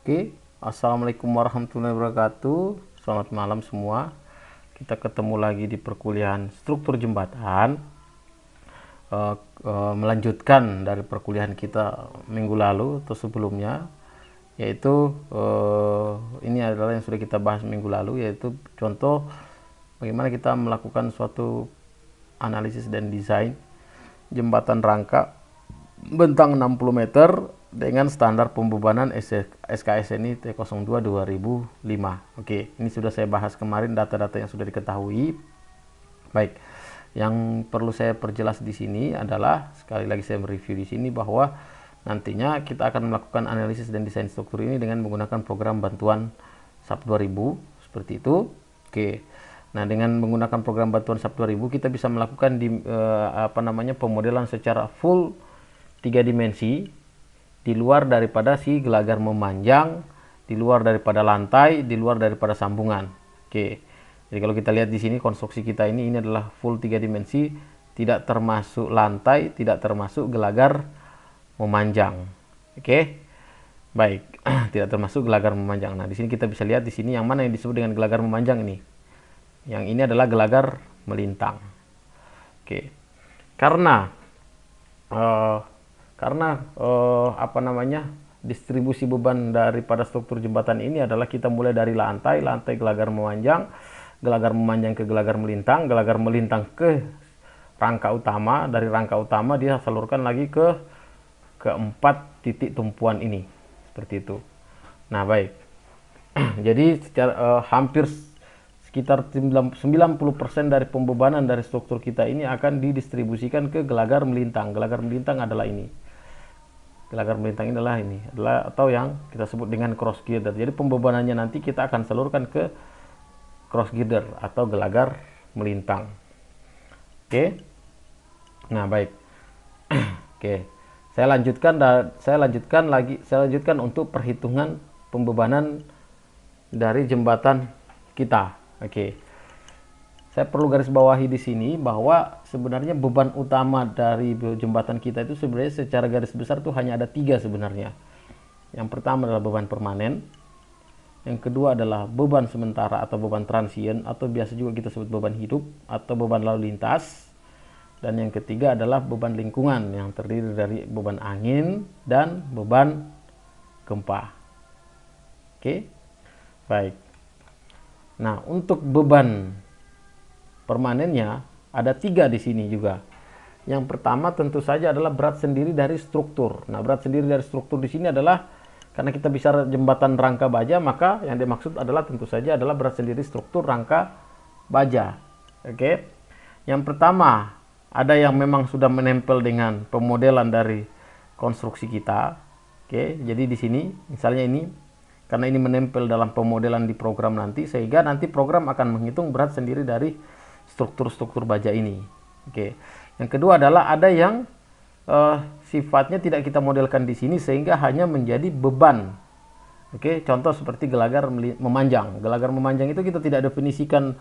Oke, assalamualaikum warahmatullahi wabarakatuh. Selamat malam semua. Kita ketemu lagi di perkuliahan struktur jembatan. Melanjutkan dari perkuliahan kita minggu lalu atau sebelumnya, yaitu ini adalah yang sudah kita bahas minggu lalu, yaitu contoh bagaimana kita melakukan suatu analisis dan desain jembatan rangka bentang 60 meter dengan standar pembebanan SKSNI T02 2005. Oke, ini sudah saya bahas kemarin, data-data yang sudah diketahui. Baik, yang perlu saya perjelas di sini adalah, sekali lagi saya mereview di sini bahwa nantinya kita akan melakukan analisis dan desain struktur ini dengan menggunakan program bantuan SAP 2000 seperti itu. Oke. Nah, dengan menggunakan program bantuan SAP 2000 kita bisa melakukan pemodelan secara full 3 dimensi di luar daripada si gelagar memanjang, di luar daripada lantai, di luar daripada sambungan. Oke. Jadi kalau kita lihat di sini konstruksi kita ini adalah full 3 dimensi, tidak termasuk lantai, tidak termasuk gelagar memanjang. Oke. Baik, tidak termasuk gelagar memanjang. Nah, di sini kita bisa lihat di sini yang mana yang disebut dengan gelagar memanjang ini. Yang ini adalah gelagar melintang. Oke. Karena distribusi beban daripada struktur jembatan ini adalah kita mulai dari lantai gelagar memanjang ke gelagar melintang ke rangka utama, dari rangka utama dia salurkan lagi ke keempat titik tumpuan ini, seperti itu. Nah, baik. Jadi hampir sekitar 90% dari pembebanan dari struktur kita ini akan didistribusikan ke gelagar melintang. Gelagar melintang adalah ini. Gelagar melintang ini adalah atau yang kita sebut dengan cross girder. Jadi pembebanannya nanti kita akan salurkan ke cross girder atau gelagar melintang. Oke. Nah, baik. Oke. Saya lanjutkan untuk perhitungan pembebanan dari jembatan kita. Oke. Saya perlu garis bawahi di sini bahwa sebenarnya beban utama dari jembatan kita itu sebenarnya secara garis besar itu hanya ada 3 sebenarnya. Yang pertama adalah beban permanen, yang kedua adalah beban sementara atau beban transient, atau biasa juga kita sebut beban hidup atau beban lalu lintas, dan yang ketiga adalah beban lingkungan yang terdiri dari beban angin dan beban gempa. Oke, baik. Nah, untuk beban permanennya ada 3 di sini juga. Yang pertama tentu saja adalah berat sendiri dari struktur. Nah, berat sendiri dari struktur di sini adalah karena kita bicara jembatan rangka baja, maka yang dimaksud adalah tentu saja adalah berat sendiri struktur rangka baja. Oke. Yang pertama, ada yang memang sudah menempel dengan pemodelan dari konstruksi kita. Oke, jadi di sini misalnya ini, karena ini menempel dalam pemodelan di program nanti, sehingga nanti program akan menghitung berat sendiri dari struktur-struktur baja ini. Oke. Yang kedua adalah ada yang sifatnya tidak kita modelkan di sini sehingga hanya menjadi beban. Oke, contoh seperti gelagar memanjang. Gelagar memanjang itu kita tidak definisikan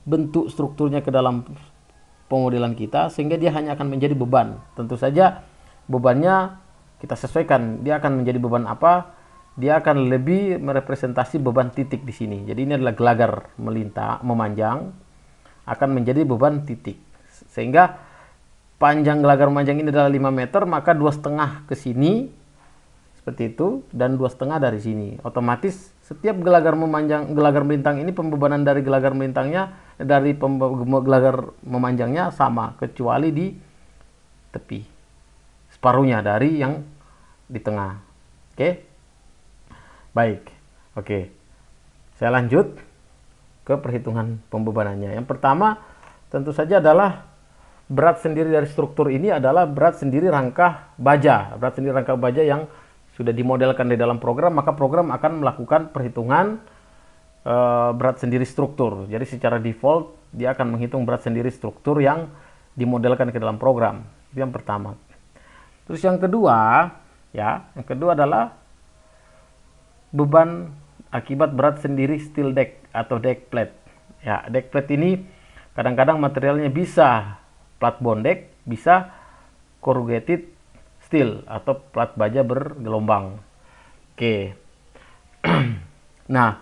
bentuk strukturnya ke dalam pemodelan kita sehingga dia hanya akan menjadi beban. Tentu saja bebannya kita sesuaikan. Dia akan menjadi beban apa? Dia akan lebih merepresentasi beban titik di sini. Jadi ini adalah gelagar memanjang akan menjadi beban titik, sehingga panjang gelagar memanjang ini adalah 5 meter, maka 2,5 ke sini seperti itu dan 2,5 dari sini. Otomatis setiap gelagar melintang ini pembebanan dari gelagar memanjangnya sama, kecuali di tepi, separuhnya dari yang di tengah. Oke, baik. Oke, saya lanjut ke perhitungan pembebanannya. Yang pertama tentu saja adalah berat sendiri dari struktur ini adalah berat sendiri rangka baja. Berat sendiri rangka baja yang sudah dimodelkan di dalam program, maka program akan melakukan perhitungan berat sendiri struktur. Jadi secara default dia akan menghitung berat sendiri struktur yang dimodelkan ke dalam program. Itu yang pertama. Terus yang kedua adalah beban akibat berat sendiri steel deck atau deck plate. Ya, deck plate ini kadang-kadang materialnya bisa plat bonded, bisa corrugated steel atau plat baja bergelombang. Oke. Nah,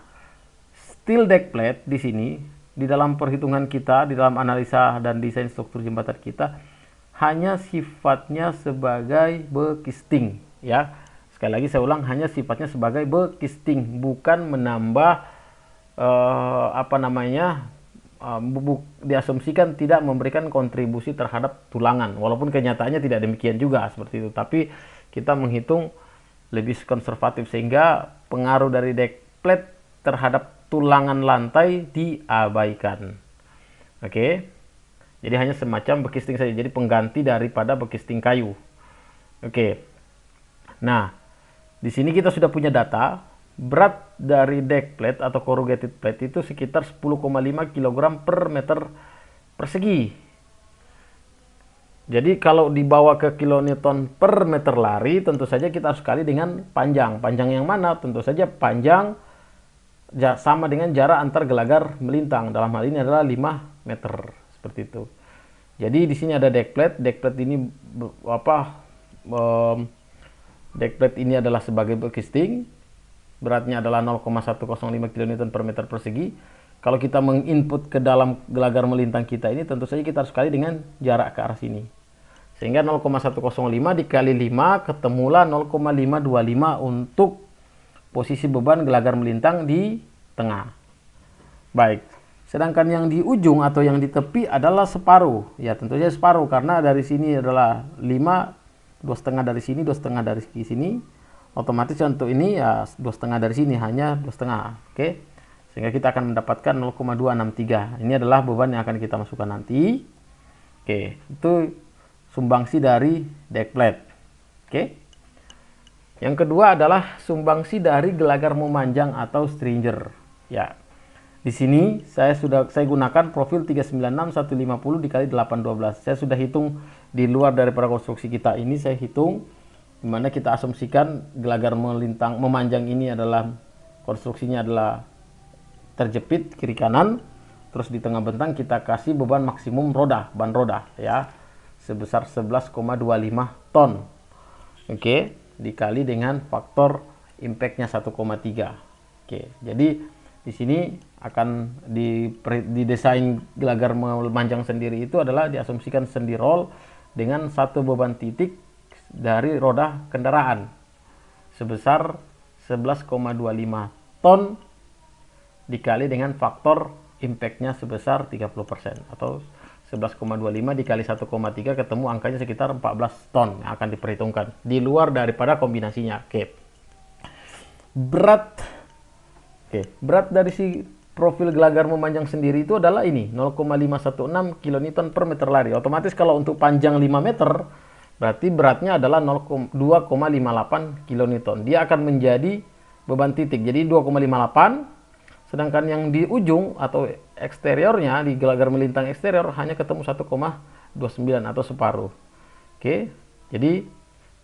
steel deck plate di sini, di dalam perhitungan kita, di dalam analisa dan desain struktur jembatan kita, hanya sifatnya sebagai bekisting, ya. Sekali lagi saya ulang, hanya sifatnya sebagai bekisting, bukan menambah diasumsikan tidak memberikan kontribusi terhadap tulangan, walaupun kenyataannya tidak demikian juga seperti itu. Tapi kita menghitung lebih konservatif sehingga pengaruh dari deck plate terhadap tulangan lantai diabaikan. Oke. Jadi hanya semacam bekisting saja, jadi pengganti daripada bekisting kayu. Oke. Nah, di sini kita sudah punya data. Berat dari deck plate atau corrugated plate itu sekitar 10,5 kg per meter persegi. Jadi kalau dibawa ke kilonewton per meter lari, tentu saja kita harus kali dengan panjang. Panjang yang mana? Tentu saja panjang sama dengan jarak antar gelagar melintang. Dalam hal ini adalah 5 meter. Seperti itu. Jadi di sini ada deck plate. Deck plate ini deck plate ini adalah sebagai bekisting. Beratnya adalah 0,105 kN per meter persegi. Kalau kita menginput ke dalam gelagar melintang kita ini, tentu saja kita harus kali dengan jarak ke arah sini. Sehingga 0,105 dikali 5 ketemulah 0,525 untuk posisi beban gelagar melintang di tengah. Baik. Sedangkan yang di ujung atau yang di tepi adalah separuh. Ya, tentu saja separuh karena dari sini adalah 5, 2,5 dari sini, 2,5 dari sini. Otomatis untuk ini ya 2,5 dari sini, hanya 2,5. Oke. Sehingga kita akan mendapatkan 0,263. Ini adalah beban yang akan kita masukkan nanti. Oke, itu sumbangsi dari deck plate. Oke. Yang kedua adalah sumbangsi dari gelagar memanjang atau stringer. Ya. Di sini saya gunakan profil 396 150 dikali 812. Saya sudah hitung di luar daripada konstruksi kita ini, saya hitung dimana kita asumsikan gelagar melintang memanjang ini adalah konstruksinya adalah terjepit kiri kanan, terus di tengah bentang kita kasih beban maksimum ban roda ya sebesar 11,25 ton. Oke, dikali dengan faktor impactnya 1,3. Oke, jadi di sini akan didesain gelagar memanjang sendiri itu adalah diasumsikan sendi roll dengan satu beban titik dari roda kendaraan sebesar 11,25 ton dikali dengan faktor impactnya sebesar 30% atau 11,25 dikali 1,3 ketemu angkanya sekitar 14 ton yang akan diperhitungkan di luar daripada kombinasinya. Berat dari si profil gelagar memanjang sendiri itu adalah ini 0,516 kN per meter lari. Otomatis kalau untuk panjang 5 meter berarti beratnya adalah 2,58 kN. Dia akan menjadi beban titik. Jadi 2,58. Sedangkan yang di ujung atau eksteriornya di gelagar melintang eksterior hanya ketemu 1,29 atau separuh. Oke. Jadi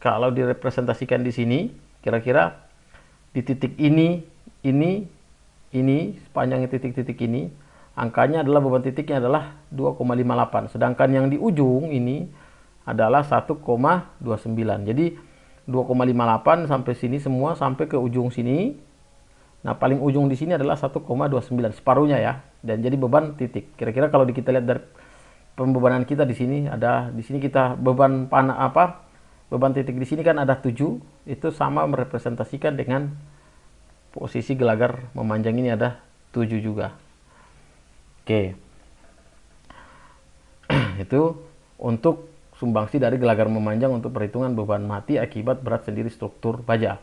kalau direpresentasikan di sini kira-kira di titik ini sepanjang titik-titik ini angkanya adalah beban titiknya adalah 2,58. Sedangkan yang di ujung ini adalah 1,29. Jadi 2,58 sampai sini semua sampai ke ujung sini. Nah, paling ujung di sini adalah 1,29, separuhnya ya. Dan jadi beban titik. Kira-kira kalau kita lihat dari pembebanan kita di sini kita beban beban titik di sini kan ada 7, itu sama merepresentasikan dengan posisi gelagar memanjang ini ada 7 juga. Oke. Itu untuk sumbangsi dari gelagar memanjang untuk perhitungan beban mati akibat berat sendiri struktur baja.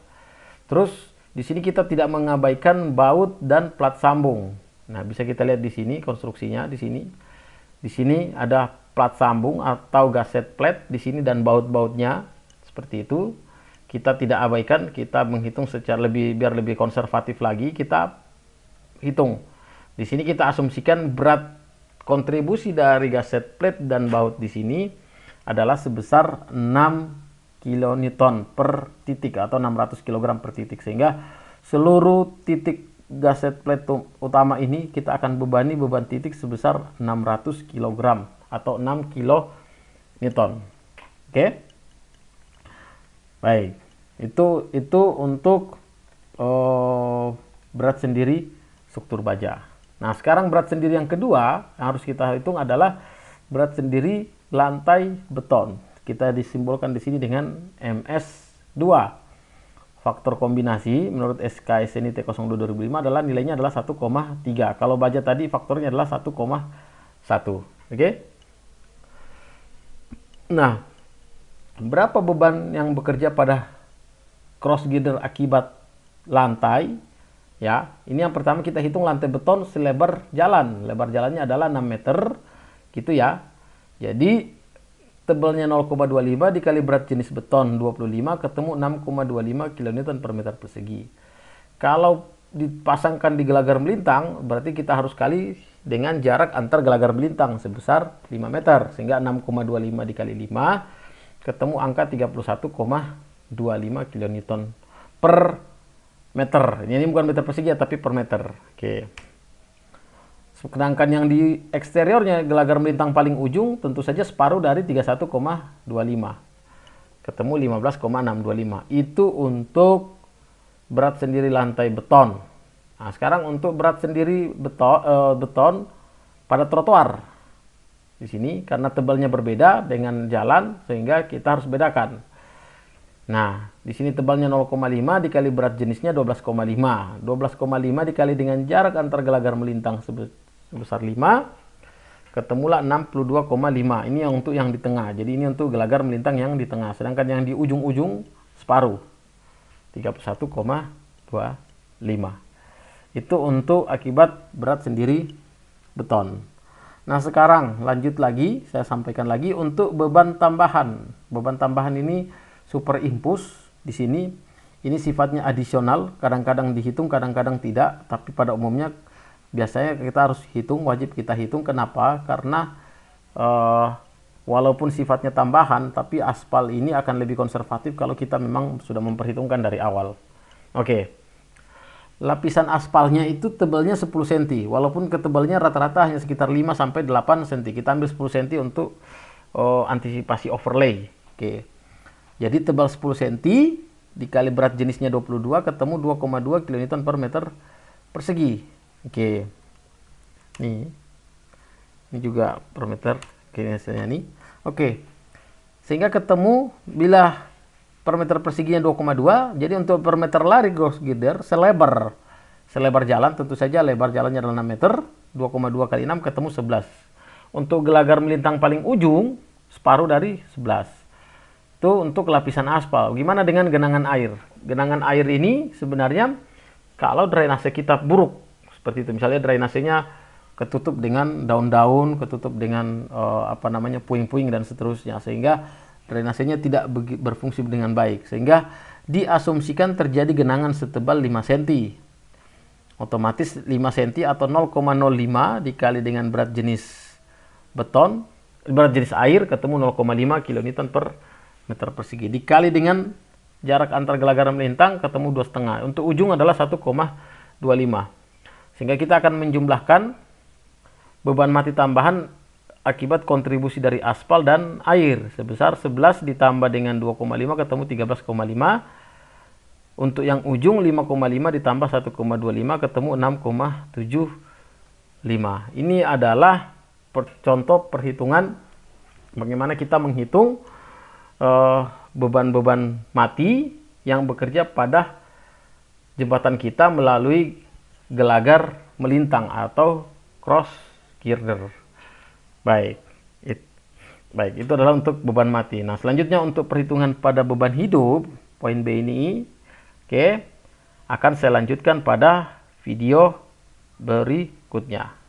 Terus di sini kita tidak mengabaikan baut dan plat sambung. Nah, bisa kita lihat di sini konstruksinya di sini. Di sini ada plat sambung atau gasset plate di sini dan baut-bautnya seperti itu. Kita tidak abaikan, kita menghitung secara biar lebih konservatif lagi, kita hitung. Di sini kita asumsikan berat kontribusi dari gasset plate dan baut di sini adalah sebesar 6 kN per titik atau 600 kg per titik, sehingga seluruh titik gasset plate utama ini kita akan bebani beban titik sebesar 600 kg atau 6 kN. Oke. Baik. Itu untuk berat sendiri struktur baja. Nah, sekarang berat sendiri yang kedua yang harus kita hitung adalah berat sendiri lantai beton. Kita disimbolkan di sini dengan MS2. Faktor kombinasi menurut SKSNI T02 2005 adalah nilainya adalah 1,3. Kalau baja tadi faktornya adalah 1,1. Oke? Nah, berapa beban yang bekerja pada cross girder akibat lantai? Ya, ini yang pertama kita hitung lantai beton selebar jalan. Lebar jalannya adalah 6 meter, gitu ya. Jadi tebalnya 0,25 dikali berat jenis beton 25 ketemu 6,25 kN per meter persegi. Kalau dipasangkan di gelagar melintang, berarti kita harus kali dengan jarak antar gelagar melintang sebesar 5 meter. Sehingga 6,25 dikali 5 ketemu angka 31,25 kN per meter. Ini bukan meter persegi ya, tapi per meter. Oke. Sedangkan yang di eksteriornya gelagar melintang paling ujung tentu saja separuh dari 31,25. Ketemu 15,625. Itu untuk berat sendiri lantai beton. Nah, sekarang untuk berat sendiri beton pada trotoar. Di sini karena tebalnya berbeda dengan jalan sehingga kita harus bedakan. Nah, di sini tebalnya 0,5 dikali berat jenisnya 12,5. 12,5 dikali dengan jarak antar gelagar melintang sebesar 5, ketemulah 62,5. Ini yang untuk yang di tengah. Jadi ini untuk gelagar melintang yang di tengah. Sedangkan yang di ujung-ujung separuh. 31,25. Itu untuk akibat berat sendiri beton. Nah, sekarang lanjut lagi, saya sampaikan lagi untuk beban tambahan. Beban tambahan ini superimpus di sini. Ini sifatnya adisional, kadang-kadang dihitung, kadang-kadang tidak, tapi pada umumnya biasanya kita harus hitung, wajib kita hitung. Kenapa? Karena walaupun sifatnya tambahan, tapi aspal ini akan lebih konservatif kalau kita memang sudah memperhitungkan dari awal. Oke. Lapisan aspalnya itu tebalnya 10 cm, walaupun ketebalnya rata-rata hanya sekitar 5 sampai 8 cm. Kita ambil 10 cm untuk antisipasi overlay. Oke. Jadi tebal 10 cm dikali berat jenisnya 22 ketemu 2,2 kN per meter persegi. Oke. Ini juga per meter. Oke, hasilnya nih. Oke. Sehingga ketemu bila per meter perseginya 2,2, jadi untuk per meter lari cross girder selebar jalan, tentu saja lebar jalannya adalah 6 meter, 2,2 kali 6 ketemu 11. Untuk gelagar melintang paling ujung separuh dari 11. Itu untuk lapisan aspal. Gimana dengan genangan air? Genangan air ini sebenarnya kalau drainase kita buruk seperti itu, misalnya drainasenya ketutup dengan daun-daun, ketutup dengan puing-puing dan seterusnya, sehingga drainasenya tidak berfungsi dengan baik, sehingga diasumsikan terjadi genangan setebal 5 cm. Otomatis 5 cm atau 0,05 dikali dengan berat jenis beton, berat jenis air ketemu 0,5 kN per meter persegi dikali dengan jarak antar gelagar melintang ketemu 2,5. Untuk ujung adalah 1,25. Sehingga kita akan menjumlahkan beban mati tambahan akibat kontribusi dari aspal dan air sebesar 11 ditambah dengan 2,5 ketemu 13,5. Untuk yang ujung 5,5 ditambah 1,25 ketemu 6,75. Ini adalah contoh perhitungan bagaimana kita menghitung beban-beban mati yang bekerja pada jembatan kita melalui gelagar melintang atau cross girder. Baik, itu adalah untuk beban mati. Nah, selanjutnya untuk perhitungan pada beban hidup, poin B ini, akan saya lanjutkan pada video berikutnya.